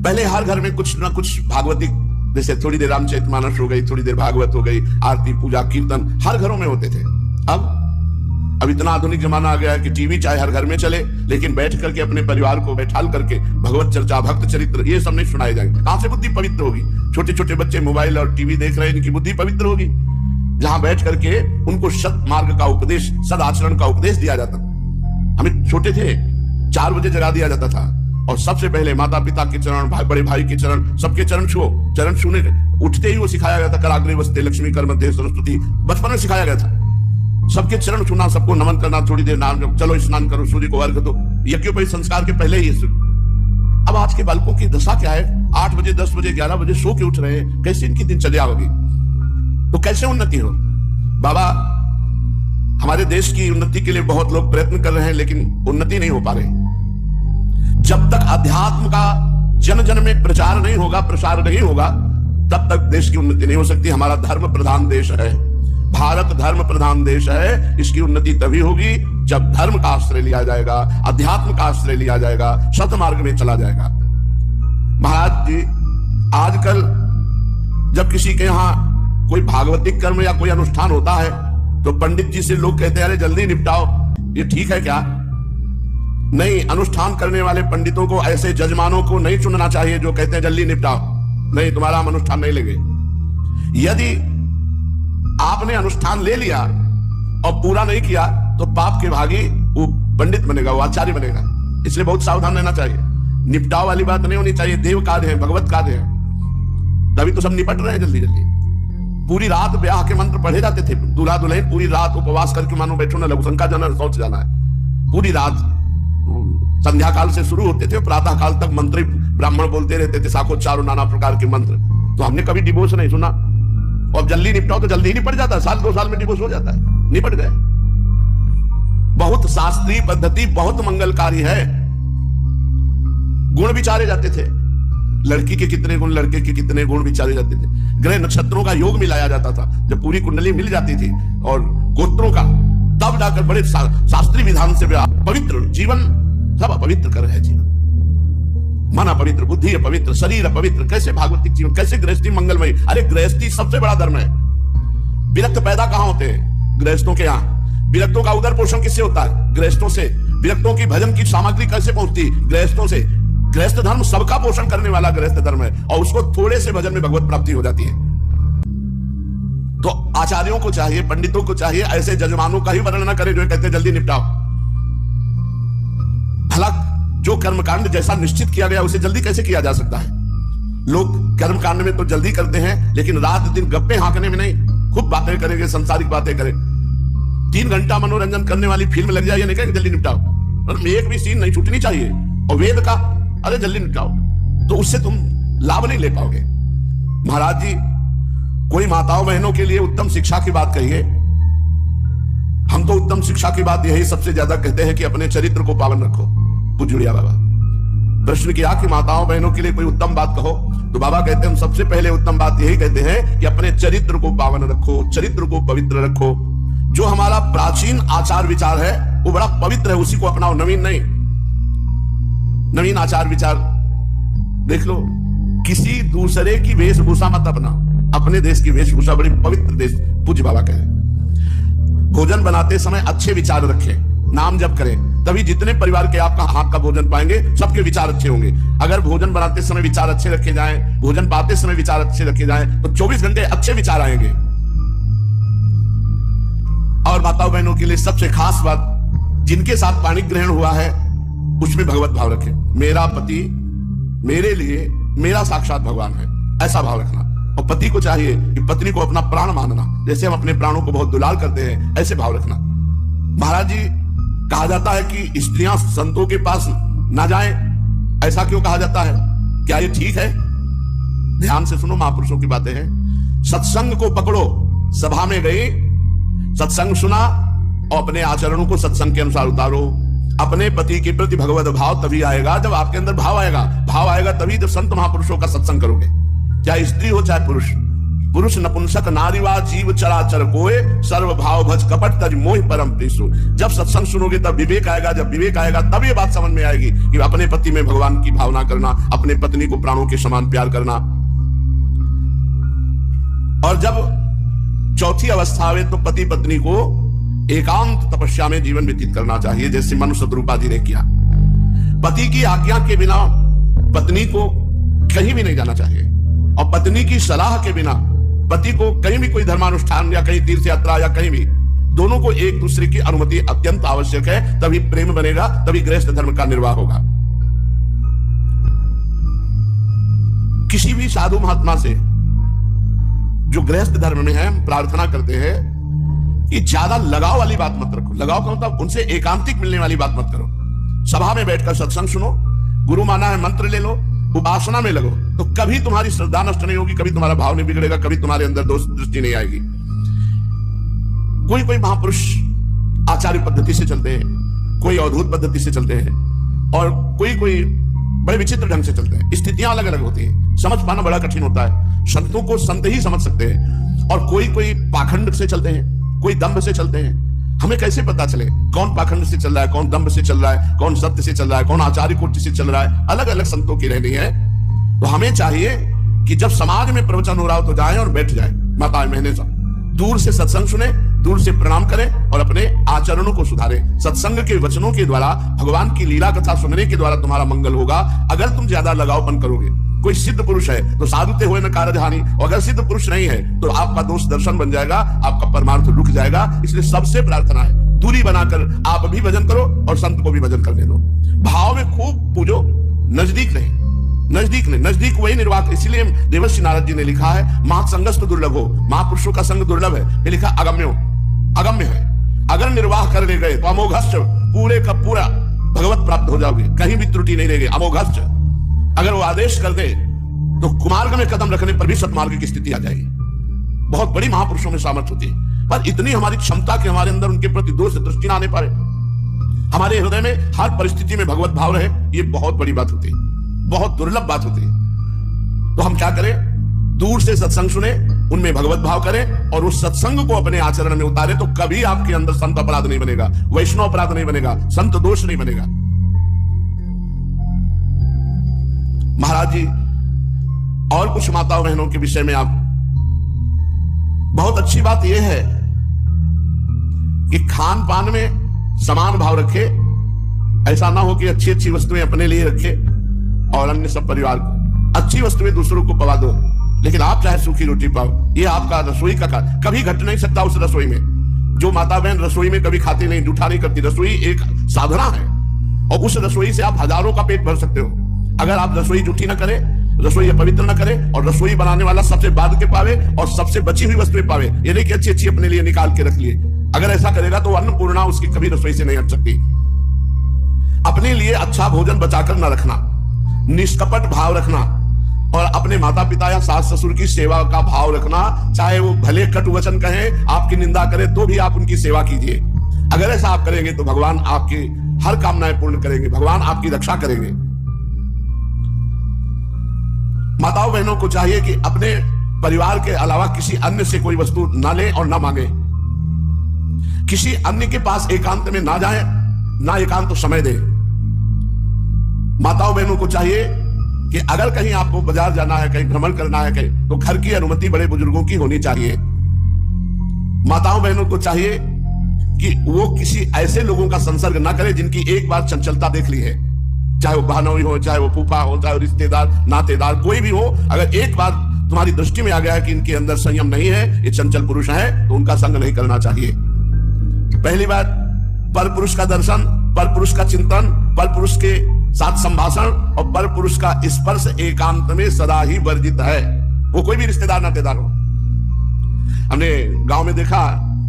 पहले हर घर में कुछ ना कुछ भागवती, जैसे थोड़ी देर रामचरितमानस हो गई, थोड़ी देर भागवत हो गई, आरती पूजा कीर्तन हर घरों में होते थे। अब इतना आधुनिक जमाना आ गया है कि टीवी चाहे हर घर में चले, लेकिन बैठ करके अपने परिवार को बैठाल करके भगवत चर्चा, भक्त चरित्र ये सब नहीं सुनाए जाएंगे। कहां से बुद्धि पवित्र होगी? छोटे छोटे बच्चे मोबाइल और टीवी देख रहे हैं, इनकी बुद्धि पवित्र होगी? जहां बैठ करके उनको सत मार्ग का उपदेश, सद आचरण का उपदेश दिया जाता। हमें छोटे थे 4 बजे जगा दिया जाता था, और सबसे पहले माता पिता के चरण, बड़े भाई के चरण, सबके चरण छुओ। चरण छूने उठते ही वो सिखाया गया था, कराग्रे वस्ते लक्ष्मी कर मध्य सरस्वती, बचपन में सिखाया गया था। सबके चरण छूना, सबको नमन करना, थोड़ी देर नाम, चलो स्नान करो, सूर्य को अर्घ दो, यज्ञोपवीत संस्कार के पहले ही। अब आज के बालकों की दशा क्या है? 8 बजे 10 बजे 11 बजे सो के उठ रहे हैं। कैसे इनकी दिनचर्या होगी? तो कैसे उन्नति हो? बाबा, हमारे देश की उन्नति के लिए बहुत लोग प्रयत्न कर रहे हैं, लेकिन उन्नति नहीं हो पा रही। जब तक अध्यात्म का जन जन में प्रचार नहीं होगा, प्रसार नहीं होगा, तब तक देश की उन्नति नहीं हो सकती। हमारा धर्म प्रधान देश है, भारत धर्म प्रधान देश है। इसकी उन्नति तभी होगी जब धर्म का आश्रय लिया जाएगा, अध्यात्म का आश्रय लिया जाएगा, सतमार्ग में चला जाएगा। महाराज जी, आजकल जब किसी के यहां कोई भागवतिक कर्म या कोई अनुष्ठान होता है तो पंडित जी से लोग कहते हैं, अरे जल्दी निपटाओ। ये ठीक है क्या? नहीं, अनुष्ठान करने वाले पंडितों को, ऐसे जजमानों को नहीं चुनना चाहिए जो कहते हैं जल्दी निपटाओ। नहीं, तुम्हारा हम अनुष्ठान नहीं लेंगे। यदि आपने अनुष्ठान ले लिया और पूरा नहीं किया तो पाप के भागी वो पंडित बनेगा, वो आचार्य बनेगा। इसलिए बहुत सावधान रहना चाहिए। निपटाव वाली बात नहीं होनी चाहिए। देव कार्य है, भगवत कार्य है, तभी तो सब निपट रहे हैं जल्दी जल्दी। पूरी रात ब्याह के मंत्र पढ़े जाते थे। दूल्हा दुल्हन पूरी रात उपवास करके मानो बैठो ना, लघुशंका जाना, शौच जाना है। पूरी रात संध्या काल से शुरू होते थे, प्रातः काल तक मंत्री ब्राह्मण बोलते रहते थे शाखोच्चार और नाना प्रकार के मंत्र। तो हमने कभी डिवोर्स नहीं सुना। और जल्दी निपटाओ तो जल्दी ही निपट जाता है, 1-2 साल में डिवोर्स हो जाता है, निपट गए। बहुत शास्त्रीय पद्धति, बहुत मंगलकारी है। गुण विचारे जाते थे, लड़की के कितने गुण, लड़के के कितने गुण विचारे जाते थे। ग्रह नक्षत्रों का योग मिलाया जाता था। जब पूरी कुंडली मिल जाती थी और गोत्रों का, तब जाकर बड़े शास्त्रीय विधान से पवित्र जीवन, सब अपवित्र कर रहे हैं जीवन। मन अपवित्र, बुद्धि अपवित्र, शरीर अपवित्र। कैसे भागवतिक जीवन, कैसे गृहस्थी मंगलमयी? अरे गृहस्थी सबसे बड़ा धर्म है। विरक्त पैदा कहां होते हैं? गृहस्थों के यहां। विरक्तों का उदर पोषण किससे होता है? गृहस्थों से। विरक्तों की भजन की सामग्री कैसे पहुंचती? गृहस्थों से। गृहस्थ धर्म सबका पोषण करने वाला गृहस्थ धर्म है, और उसको थोड़े से भजन में भगवत प्राप्ति हो जाती है। तो आचार्यों को चाहिए, पंडितों को चाहिए, ऐसे जजमानों का ही वर्णन न करें जो कहते हैं जल्दी निपटाओ। भला जो कर्मकांड जैसा निश्चित किया गया उसे जल्दी कैसे किया जा सकता है? लोग कर्मकांड में तो जल्दी करते हैं, लेकिन रात दिन गप्पे हाँकने में नहीं। खूब बातें करेंगे, संसारिक बातें करें। 3 घंटा मनोरंजन करने वाली फिल्म लग जाए, नहीं कहेंगे जल्दी निपटाओ। और एक भी सीन नहीं छूटनी चाहिए। और वेद का, अरे जल्दी निपटाओ, तो उससे तुम लाभ नहीं ले पाओगे। महाराज जी, कोई माताओं बहनों के लिए उत्तम शिक्षा की बात कहिए। हम तो उत्तम शिक्षा की बात यही सबसे ज्यादा कहते हैं कि अपने चरित्र को पावन रखो। पूज्य बाबा प्रश्न किया कि माताओं बहनों के लिए कोई उत्तम बात कहो, तो बाबा कहते हैं हम सबसे पहले उत्तम बात यही कहते हैं कि अपने चरित्र को पावन रखो, चरित्र को पवित्र रखो। जो हमारा प्राचीन आचार विचार है वो बड़ा पवित्र है, उसी को अपनाओ, नवीन नहीं। नवीन आचार विचार देख लो, किसी दूसरे की वेशभूषा मत अपनाओ, अपने देश की वेशभूषा बड़ी पवित्र देश। पूज्य बाबा कहे भोजन बनाते समय अच्छे विचार रखें, नाम जप करें, तभी जितने परिवार के आपका हाथ का भोजन पाएंगे सबके विचार अच्छे होंगे। अगर भोजन बनाते समय विचार अच्छे रखे जाएं, भोजन पाते समय विचार अच्छे रखे जाएं, तो 24 घंटे अच्छे विचार आएंगे। और माताओं बहनों के लिए सबसे खास बात, जिनके साथ पाणी ग्रहण हुआ है उसमें भगवत भाव रखें। मेरा पति मेरे लिए मेरा साक्षात भगवान है, ऐसा भाव रखना। और पति को चाहिए कि पत्नी को अपना प्राण मानना, जैसे हम अपने प्राणों को बहुत दुलार करते हैं, ऐसे भाव रखना। महाराज जी, कहा जाता है कि स्त्रियां संतों के पास ना जाएं, ऐसा क्यों कहा जाता है? क्या ये ठीक है? ध्यान से सुनो, महापुरुषों की बातें हैं। सत्संग को पकड़ो। सभा में गई, सत्संग सुना और अपने आचरणों को सत्संग के अनुसार उतारो। अपने पति के प्रति भगवत भाव तभी आएगा जब आपके अंदर भाव आएगा। भाव आएगा तभी जब संत महापुरुषों का सत्संग करोगे, चाहे स्त्री हो चाहे पुरुष। पुरुष नपुंसक नारीवा जीव चराचर कोय सर्व भाव भज कपट तज मोह परम प्रीसु। जब सत्संग सुनोगे तब विवेक आएगा, जब विवेक आएगा तब ये बात समझ में आएगी कि अपने पति में भगवान की भावना करना, अपने पत्नी को प्राणों के समान प्यार करना। और जब चौथी अवस्था आवे तो पति पत्नी को एकांत तपस्या में जीवन व्यतीत करना चाहिए, जैसे मनु शतरूपा जी ने किया। पति की आज्ञा के बिना पत्नी को कहीं भी नहीं जाना चाहिए, और पत्नी की सलाह के बिना पति को कहीं भी कोई धर्मानुष्ठान या कहीं तीर्थ यात्रा या कहीं भी, दोनों को एक दूसरे की अनुमति अत्यंत आवश्यक है, तभी प्रेम बनेगा, तभी गृहस्थ धर्म का निर्वाह होगा। किसी भी साधु महात्मा से जो गृहस्थ धर्म में है, हम प्रार्थना करते हैं कि ज्यादा लगाव वाली बात मत रखो। लगाव का मतलब उनसे एकांतिक मिलने वाली बात मत करो। सभा में बैठकर सत्संग सुनो, गुरु माना है मंत्र ले लो, उपासना में लगो, तो कभी तुम्हारी श्रद्धा नष्ट नहीं होगी, कभी तुम्हारा भाव नहीं बिगड़ेगा, कभी तुम्हारे अंदर दोष दृष्टि नहीं आएगी। कोई कोई महापुरुष आचार्य पद्धति से चलते हैं, कोई अवधूत पद्धति से चलते हैं, और कोई कोई बड़े विचित्र ढंग से चलते हैं। स्थितियां अलग अलग होती हैं, समझ पाना बड़ा कठिन होता है। संतों को संत ही समझ सकते हैं। और कोई कोई पाखंड से चलते हैं, कोई दंभ से चलते हैं। हमें कैसे पता चले कौन पाखंड से चल रहा है, कौन दंभ से चल रहा है, कौन सत्य से चल रहा है, कौन आचार्य कोटि से चल रहा है? अलग अलग संतों की रहनी है। तो हमें चाहिए कि जब समाज में प्रवचन हो रहा हो तो जाएं और बैठ जाएं, माताएं बहनें सब दूर से सत्संग सुने, दूर से प्रणाम करें और अपने आचरणों को सुधारें। सत्संग के वचनों के द्वारा, भगवान की लीला कथा सुनने के द्वारा तुम्हारा मंगल होगा। अगर तुम ज्यादा लगावपन करोगे, कोई सिद्ध पुरुष है तो साधुते हुए न कारज हानि, और अगर सिद्ध पुरुष नहीं है तो आपका दोष दर्शन बन जाएगा, आपका परमार्थ रुक जाएगा। इसलिए सबसे प्रार्थना है दूरी बनाकर आप भी भजन करो और संत को भी भजन करने दो। भाव में खूब पूजो, नजदीक नहीं, नजदीक नहीं, नजदीक वही निर्वाह। इसीलिए देवर्षि नारद जी ने लिखा है महासंगस्त दुर्लभ हो, महापुरुषों का संग दुर्लभ है। ये लिखा अगम्यो, अगम्य है। अगर निर्वाह करने गए तो अमोघश्च, पूरे का पूरा भगवत प्राप्त हो जाओगे, कहीं भी त्रुटि नहीं रहेगी। अमोघश्च अगर वो आदेश कर दे तो कुमार्ग में कदम रखने पर भी सतमार्ग की स्थिति आ जाएगी। बहुत बड़ी महापुरुषों में सामर्थ्य होती है, पर इतनी हमारी क्षमता कि हमारे अंदर उनके प्रति दोष दृष्टि ना आने पाए, हमारे हृदय में हर परिस्थिति में भगवत भाव रहे, ये बहुत बड़ी बात होती है, बहुत दुर्लभ बात होती है। तो हम क्या करें? दूर से सत्संग सुने, उनमें भगवत भाव करें और उस सत्संग को अपने आचरण में उतारे, तो कभी आपके अंदर संत अपराध नहीं बनेगा, वैष्णव अपराध नहीं बनेगा, संत दोष नहीं बनेगा। महाराज जी और कुछ माताओं बहनों के विषय में आप, बहुत अच्छी बात यह है कि खान पान में समान भाव रखे। ऐसा ना हो कि अच्छी अच्छी वस्तुएं अपने लिए रखे और अन्य सब परिवार को। अच्छी वस्तुएं दूसरों को पवा दो, लेकिन आप चाहे सूखी रोटी पाओ। ये आपका रसोई का कार्य कभी घट नहीं सकता। उस रसोई में जो माता बहन रसोई में कभी खाती नहीं, जूठा नहीं करती, रसोई एक साधना है और उस रसोई से आप हजारों का पेट भर सकते हो। अगर आप रसोई जूठी ना करें, रसोई अपवित्र ना करें और रसोई बनाने वाला सबसे बाद के पावे और सबसे बची हुई वस्तुएं पावे, ये नहीं कि अच्छी अच्छी अपने लिए निकाल के रख लिए। अगर ऐसा करेगा तो अन्नपूर्णा उसकी कभी रसोई से नहीं हट सकती। अपने लिए अच्छा भोजन बचाकर ना रखना, निष्कपट भाव रखना और अपने माता पिता या सास ससुर की सेवा का भाव रखना। चाहे वो भले कटु वचन कहें, आपकी निंदा करें, तो भी आप उनकी सेवा कीजिए। अगर ऐसा आप करेंगे तो भगवान आपकी हर कामनाएं पूर्ण करेंगे, भगवान आपकी रक्षा करेंगे। माताओं बहनों को चाहिए कि अपने परिवार के अलावा किसी अन्य से कोई वस्तु ना ले और ना मांगे। किसी अन्य के पास एकांत में ना जाए, ना एकांत समय दे। माताओं बहनों को चाहिए कि अगर कहीं आपको बाजार जाना है, कहीं भ्रमण करना है कहीं, तो घर की अनुमति बड़े बुजुर्गों की होनी चाहिए। माताओं बहनों को चाहिए कि वो किसी ऐसे लोगों का संसर्ग ना करे जिनकी एक बार चंचलता देख ली है, चाहे वो बहनोई हो, चाहे वो फूफा हो, चाहे वो रिश्तेदार नातेदार कोई भी हो। अगर एक बार तुम्हारी दृष्टि में आ गया है कि इनके अंदर संयम नहीं है, ये चंचल पुरुष है, तो उनका संग नहीं करना चाहिए। पहली बात, पर पुरुष का दर्शन, पर पुरुष का चिंतन, पर पुरुष के साथ संभाषण और पर पुरुष का स्पर्श एकांत में सदा ही वर्जित है। वो कोई भी रिश्तेदार नातेदार हो। हमने गांव में देखा,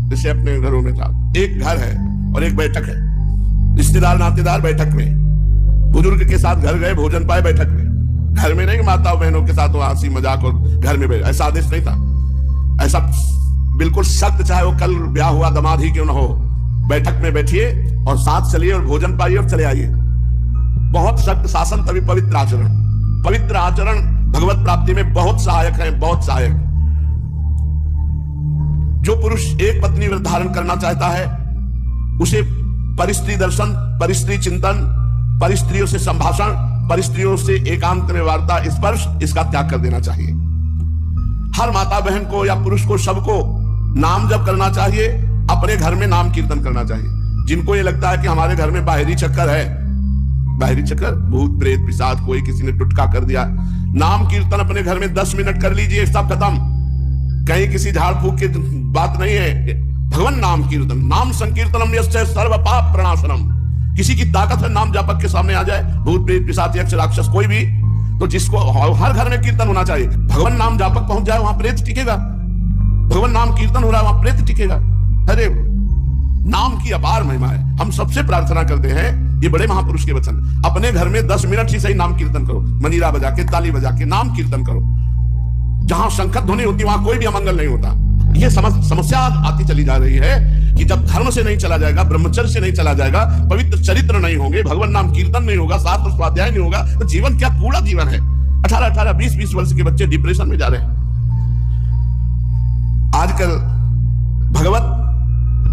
जैसे अपने घरों में था, एक घर है और एक बैठक है। रिश्तेदार नातेदार बैठक में, बुजुर्ग के साथ घर गए, भोजन पाए बैठक में। घर में नहीं माताओं बहनों के साथ हंसी मजाक और घर में बैठ, ऐसा आदेश नहीं था। ऐसा बिल्कुल सख्त, चाहे वो कल ब्याह हुआ दामाद ही क्यों ना हो, बैठक में बैठिए और साथ चलिए और भोजन पाइए और चले आइए। बहुत सख्त शासन, तभी पवित्र आचरण। पवित्र आचरण भगवत प्राप्ति में बहुत सहायक है, बहुत सहायक। जो पुरुष एक पत्नी व्रत धारण करना चाहता है उसे परिस्त्री दर्शन, परिस्त्री चिंतन, परिस्त्रियों से संभाषण, परिस्त्रियों से एकांत में वार्ता, स्पर्श, इसका त्याग कर देना चाहिए। हर माता बहन को या पुरुष को, सबको नाम जप करना चाहिए, अपने घर में नाम कीर्तन करना चाहिए। जिनको ये लगता है कि हमारे घर में बाहरी चक्कर है, बाहरी चक्कर, भूत प्रेत पिशाच, कोई किसी ने टुटका कर दिया, नाम कीर्तन अपने घर में 10 मिनट कर लीजिए, सब खत्म। कहीं किसी झाड़ फूक की बात नहीं है। भगवान नाम कीर्तन, नाम संकीर्तनम यस्य सर्व पाप प्रणाशनम। किसी की ताकत है नाम जापक के सामने आ जाए, भूत प्रेत पिशाच यक्ष राक्षस कोई भी, तो जिसको हर घर में कीर्तन होना चाहिए। भगवान नाम जापक पहुंच जाए, वहां प्रेत टिकेगा। भगवान नाम कीर्तन हो रहा है, वहां प्रेत टिकेगा। अरे नाम की अपार महिमा है। हम सबसे प्रार्थना करते हैं, ये बड़े महापुरुष के वचन, अपने घर में 10 मिनट ही सही नाम कीर्तन करो, मंजीरा बजा के, ताली बजा के नाम कीर्तन करो। जहां शंखत ध्वनि होती वहां कोई भी अमंगल नहीं होता। यह समस्या आती चली जा रही है कि जब धर्म से नहीं चला जाएगा, ब्रह्मचर्य से नहीं चला जाएगा, पवित्र चरित्र नहीं होंगे, भगवान नाम कीर्तन नहीं होगा, शास्त्र स्वाध्याय नहीं होगा, तो जीवन क्या कूड़ा जीवन है। 18-18, 20-20 वर्ष के बच्चे डिप्रेशन में जा रहे हैं। आजकल भगवत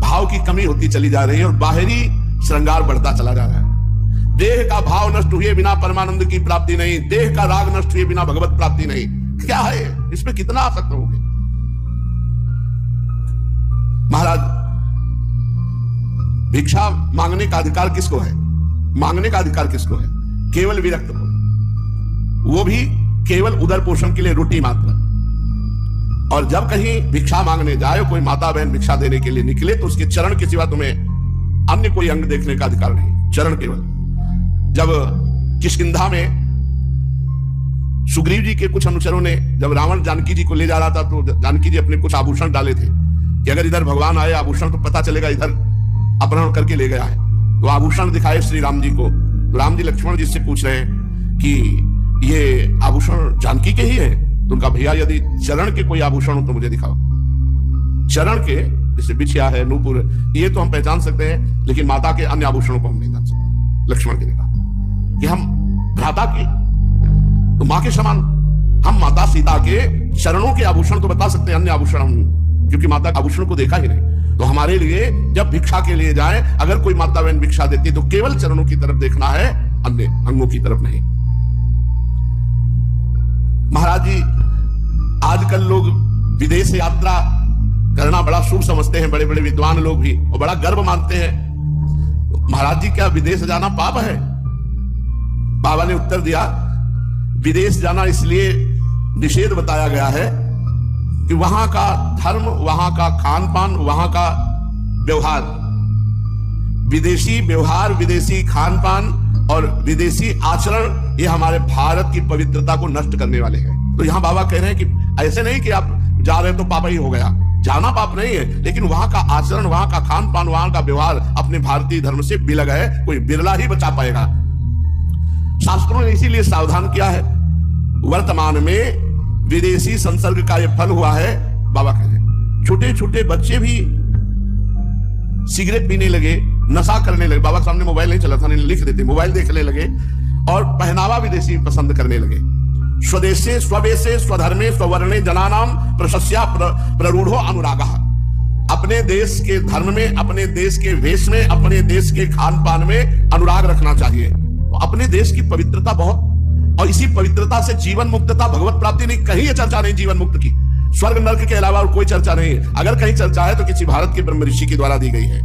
भाव की कमी होती चली जा रही है और बाहरी श्रृंगार बढ़ता चला जा रहा है। देह का भाव नष्ट हुए बिना परमानंद की प्राप्ति नहीं, देह का राग नष्ट हुए बिना भगवत प्राप्ति नहीं। क्या है इसमें, कितना आसक्त होंगे। महाराज, भिक्षा मांगने का अधिकार किसको है? मांगने का अधिकार किसको है? केवल विरक्त को, वो भी केवल उदर पोषण के लिए, रोटी मात्र। और जब कहीं भिक्षा मांगने जाए, कोई माता बहन भिक्षा देने के लिए निकले, तो उसके चरण के सिवा तुम्हें अन्य कोई अंग देखने का अधिकार नहीं, चरण केवल। जब किष्किंधा में सुग्रीव जी के कुछ अनुचरों ने, जब रावण जानकी जी को ले जा रहा था, तो जानकी जी अपने कुछ आभूषण डाले थे कि अगर इधर भगवान आए आभूषण तो पता चलेगा इधर अपहरण करके ले गया है। तो आभूषण दिखाए श्री राम जी को। तो राम जी लक्ष्मण जी से पूछ रहे हैं कि ये आभूषण जानकी के ही है? तो उनका, भैया यदि चरण के कोई आभूषण हो तो मुझे दिखाओ। चरण के, जैसे बिछिया है, नूपुर, ये तो हम पहचान सकते हैं, लेकिन माता के अन्य आभूषणों को हम नहीं जान सकते। लक्ष्मण जी ने कहा कि हम भ्राता के, तो मां के समान, हम माता सीता के चरणों के आभूषण तो बता सकते हैं, अन्य आभूषण हम, क्योंकि माता के आभूषण को देखा ही नहीं। तो हमारे लिए जब भिक्षा के लिए जाए, अगर कोई माता बहन भिक्षा देती तो केवल चरणों की तरफ देखना है, अन्य अंगों की तरफ नहीं। महाराज जी, आजकल लोग विदेश यात्रा करना बड़ा शुभ समझते हैं, बड़े बड़े विद्वान लोग भी, और बड़ा गर्व मानते हैं। महाराज जी, क्या विदेश जाना पाप है? बाबा ने उत्तर दिया, विदेश जाना इसलिए निषेध बताया गया है कि वहां का धर्म, वहां का खान पान, वहां का व्यवहार, विदेशी व्यवहार, विदेशी खान पान और विदेशी आचरण, ये हमारे भारत की पवित्रता को नष्ट करने वाले हैं। तो यहां बाबा कह रहे हैं कि ऐसे नहीं कि आप जा रहे तो पाप ही हो गया, जाना पाप नहीं है, लेकिन वहां का आचरण, वहां का खान पान, वहां का व्यवहार अपने भारतीय धर्म से बिलग है, कोई बिरला ही बचा पाएगा। शास्त्रों ने इसीलिए सावधान किया है। वर्तमान में विदेशी संसर्ग का यह फल हुआ है। बाबा कह रहे छोटे छोटे बच्चे भी सिगरेट पीने लगे, नशा करने लगे। बाबा सामने मोबाइल नहीं चला था, नहीं लिख देते, मोबाइल देखने लगे और पहनावा विदेशी पसंद करने लगे। स्वदेशे स्ववेशे स्वधर्मे स्ववर्णे जनानाम प्रशस्या प्ररूढ़ो अनुरागः। अपने देश के धर्म में, अपने देश के वेश में, अपने देश के खान पान में अनुराग रखना चाहिए। अपने देश की पवित्रता बहुत, और इसी पवित्रता से जीवन मुक्तता, भगवत प्राप्ति नहीं, कहीं ये चर्चा नहीं जीवन मुक्त की। स्वर्ग नर्क के अलावा और कोई चर्चा नहीं है। अगर कहीं चर्चा है तो किसी भारत के ब्रह्म ऋषि के द्वारा दी गई है।